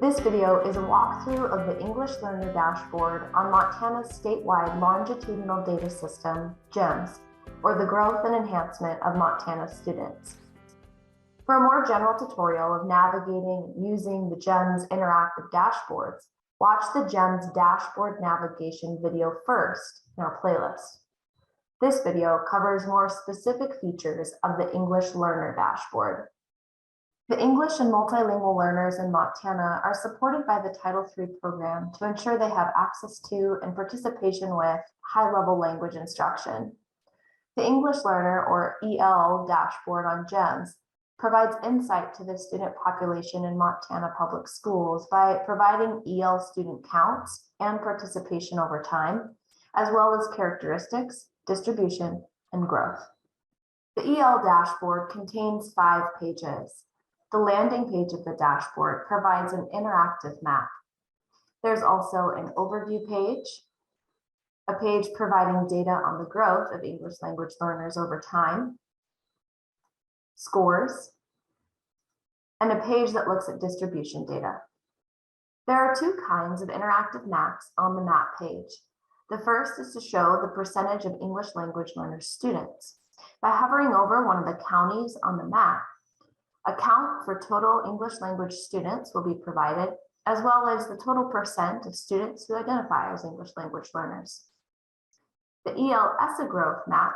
This video is a walkthrough of the English Learner dashboard on Montana's statewide longitudinal data system, GEMS, or the growth and enhancement of Montana students. For a more general tutorial of navigating using the GEMS interactive dashboards, watch the GEMS dashboard navigation video first in our playlist. This video covers more specific features of the English Learner dashboard. The English and Multilingual learners in Montana are supported by the Title III program to ensure they have access to and participation with high-level language instruction. The English Learner, or EL, dashboard on GEMS provides insight to the student population in Montana public schools by providing EL student counts and participation over time, as well as characteristics, distribution, and growth. The EL dashboard contains 5 pages. The landing page of the dashboard provides an interactive map. There's also an overview page, a page providing data on the growth of English language learners over time, scores, and a page that looks at distribution data. There are 2 kinds of interactive maps on the map page. The first is to show the percentage of English language learners students. By hovering over one of the counties on the map, a count for total English language students will be provided, as well as the total percent of students who identify as English language learners. The EL ESSA growth map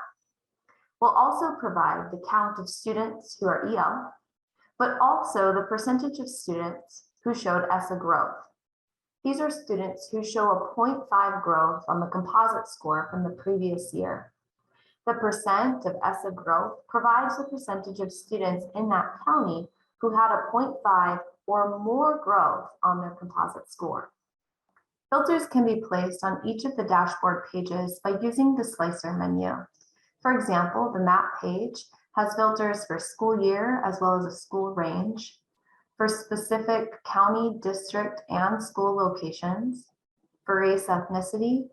will also provide the count of students who are EL, but also the percentage of students who showed ESSA growth. These are students who show a 0.5 growth on the composite score from the previous year. The percent of ESSA growth provides the percentage of students in that county who had a 0.5 or more growth on their composite score. Filters can be placed on each of the dashboard pages by using the slicer menu. For example, the map page has filters for school year as well as a school range, for specific county, district, and school locations, for race, ethnicity,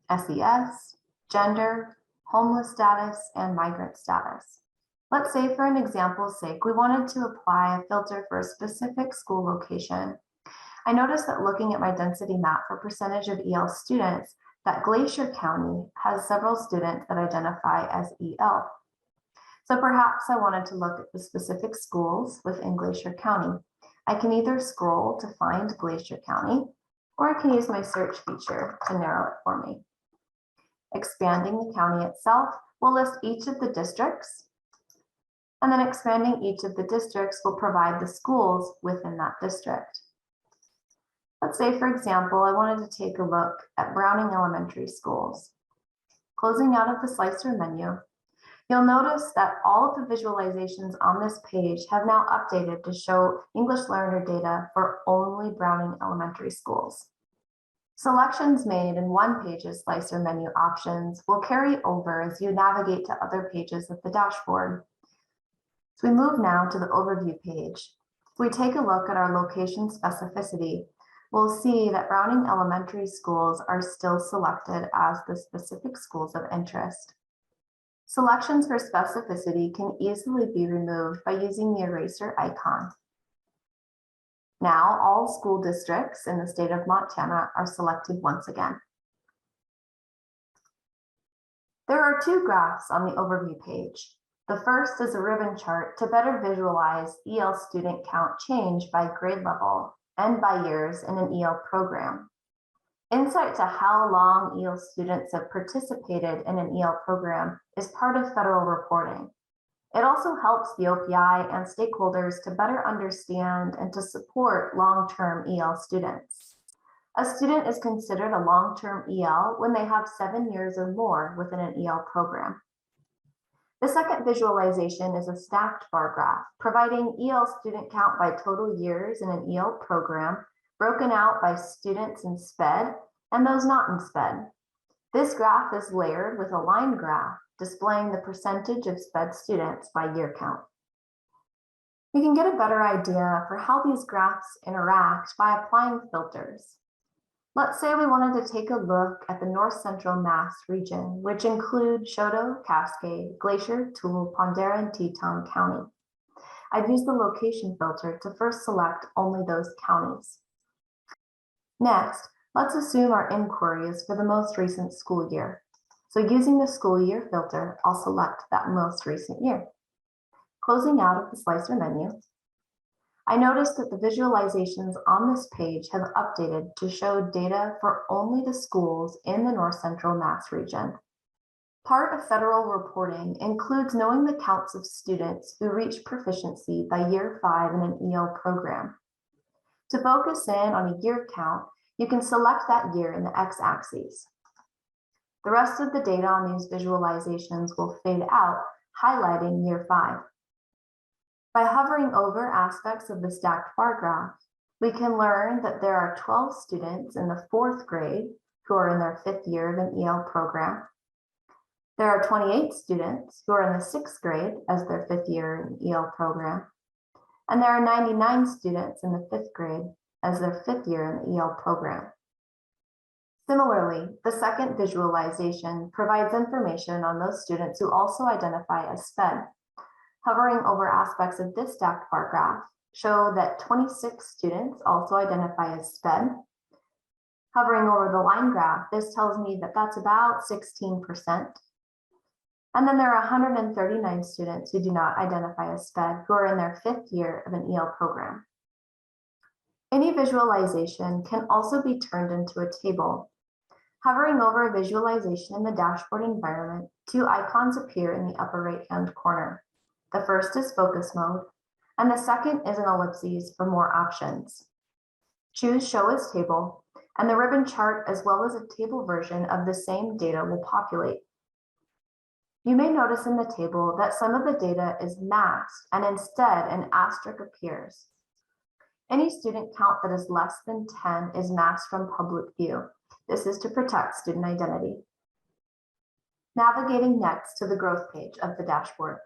SES, gender, homeless status, and migrant status. Let's say for an example's sake, we wanted to apply a filter for a specific school location. I noticed that looking at my density map for percentage of EL students, that Glacier County has several students that identify as EL. So perhaps I wanted to look at the specific schools within Glacier County. I can either scroll to find Glacier County, or I can use my search feature to narrow it for me. Expanding the county itself will list each of the districts, and then expanding each of the districts will provide the schools within that district. Let's say, for example, I wanted to take a look at Browning Elementary schools. Closing out of the slicer menu, you'll notice that all of the visualizations on this page have now updated to show English learner data for only Browning Elementary schools. Selections made in one page's slicer menu options will carry over as you navigate to other pages of the dashboard. So we move now to the overview page. If we take a look at our location specificity, we'll see that Browning Elementary schools are still selected as the specific schools of interest. Selections for specificity can easily be removed by using the eraser icon. Now, all school districts in the state of Montana are selected once again. There are 2 graphs on the overview page. The first is a ribbon chart to better visualize EL student count change by grade level and by years in an EL program. Insight to how long EL students have participated in an EL program is part of federal reporting. It also helps the OPI and stakeholders to better understand and to support long-term EL students. A student is considered a long-term EL when they have 7 years or more within an EL program. The second visualization is a stacked bar graph, providing EL student count by total years in an EL program, broken out by students in SPED and those not in SPED. This graph is layered with a line graph displaying the percentage of SPED students by year count. We can get a better idea for how these graphs interact by applying filters. Let's say we wanted to take a look at the North Central Mass region, which include Choteau, Cascade, Glacier, Toole, Pondera, and Teton County. I'd use the location filter to first select only those counties. Next, let's assume our inquiry is for the most recent school year. So using the school year filter, I'll select that most recent year. Closing out of the slicer menu, I notice that the visualizations on this page have updated to show data for only the schools in the North Central Mass region. Part of federal reporting includes knowing the counts of students who reach proficiency by year 5 in an EL program. To focus in on a year count, you can select that year in the x-axis. The rest of the data on these visualizations will fade out, highlighting year 5. By hovering over aspects of the stacked bar graph, we can learn that there are 12 students in the 4th grade who are in their 5th year of an EL program. There are 28 students who are in the 6th grade as their 5th year in EL program. And there are 99 students in the 5th grade as their 5th year in the EL program. Similarly, the second visualization provides information on those students who also identify as SPED. Hovering over aspects of this stacked bar graph show that 26 students also identify as SPED. Hovering over the line graph, this tells me that that's about 16%. And then there are 139 students who do not identify as SPED who are in their 5th year of an EL program. Any visualization can also be turned into a table. Hovering over a visualization in the dashboard environment, 2 icons appear in the upper right-hand corner. The first is focus mode, and the second is an ellipses for more options. Choose Show as Table, and the ribbon chart as well as a table version of the same data will populate. You may notice in the table that some of the data is masked and instead an asterisk appears. Any student count that is less than 10 is masked from public view. This is to protect student identity. Navigating next to the growth page of the dashboard.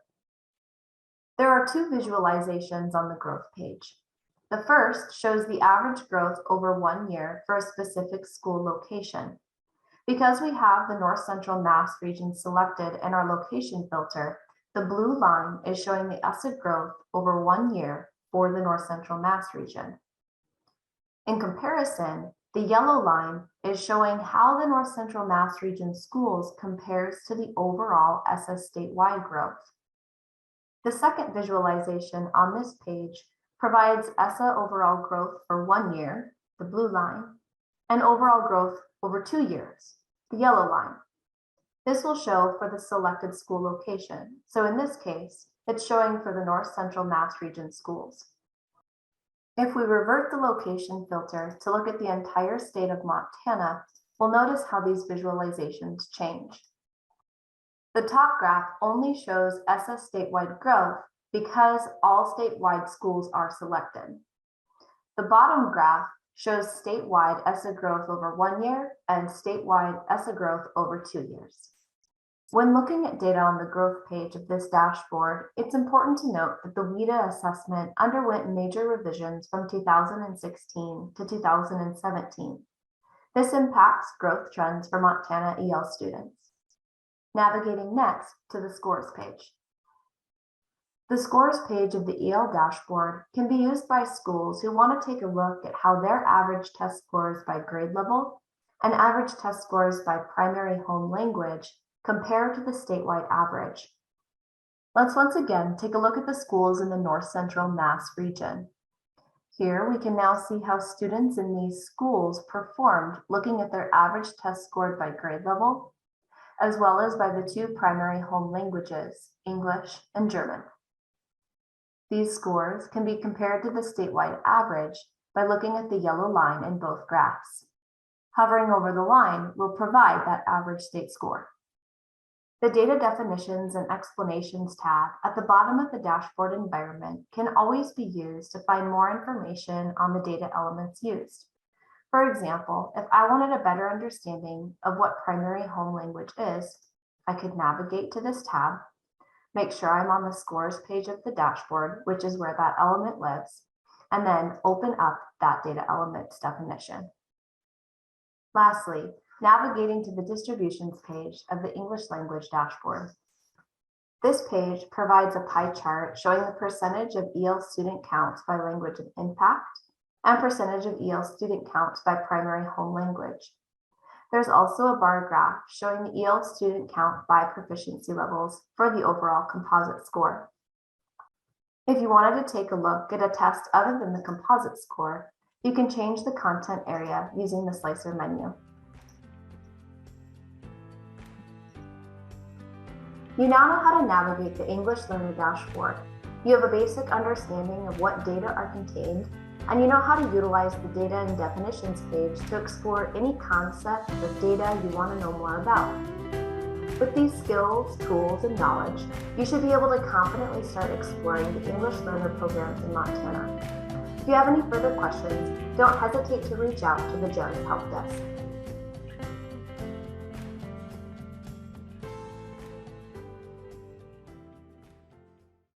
There are 2 visualizations on the growth page. The first shows the average growth over 1 year for a specific school location. Because we have the North Central Mass region selected in our location filter, the blue line is showing the ESSA growth over 1 year for the North Central Mass region. In comparison, the yellow line is showing how the North Central Mass region schools compares to the overall ESSA statewide growth. The second visualization on this page provides ESSA overall growth for 1 year, the blue line, and overall growth over 2 years, the yellow line. This will show for the selected school location. So in this case, it's showing for the North Central Mass region schools. If we revert the location filter to look at the entire state of Montana, we'll notice how these visualizations change. The top graph only shows ESSA statewide growth because all statewide schools are selected. The bottom graph shows statewide ESSA growth over 1 year and statewide ESSA growth over 2 years. When looking at data on the growth page of this dashboard, it's important to note that the WIDA assessment underwent major revisions from 2016 to 2017. This impacts growth trends for Montana EL students. Navigating next to the scores page. The scores page of the EL dashboard can be used by schools who want to take a look at how their average test scores by grade level and average test scores by primary home language compare to the statewide average. Let's once again take a look at the schools in the North Central Mass region. Here we can now see how students in these schools performed looking at their average test scored by grade level, as well as by the 2 primary home languages, English and German. These scores can be compared to the statewide average by looking at the yellow line in both graphs. Hovering over the line will provide that average state score. The Data Definitions and Explanations tab at the bottom of the dashboard environment can always be used to find more information on the data elements used. For example, if I wanted a better understanding of what primary home language is, I could navigate to this tab, make sure I'm on the scores page of the dashboard, which is where that element lives, and then open up that data element's definition. Lastly, navigating to the distributions page of the English language dashboard. This page provides a pie chart showing the percentage of EL student counts by language of impact, and percentage of EL student count by primary home language. There's also a bar graph showing the EL student count by proficiency levels for the overall composite score. If you wanted to take a look at a test other than the composite score, you can change the content area using the slicer menu. You now know how to navigate the English Learner Dashboard. You have a basic understanding of what data are contained, and you know how to utilize the Data and Definitions page to explore any concept or data you want to know more about. With these skills, tools, and knowledge, you should be able to confidently start exploring the English Learner programs in Montana. If you have any further questions, don't hesitate to reach out to the JARS Help Desk.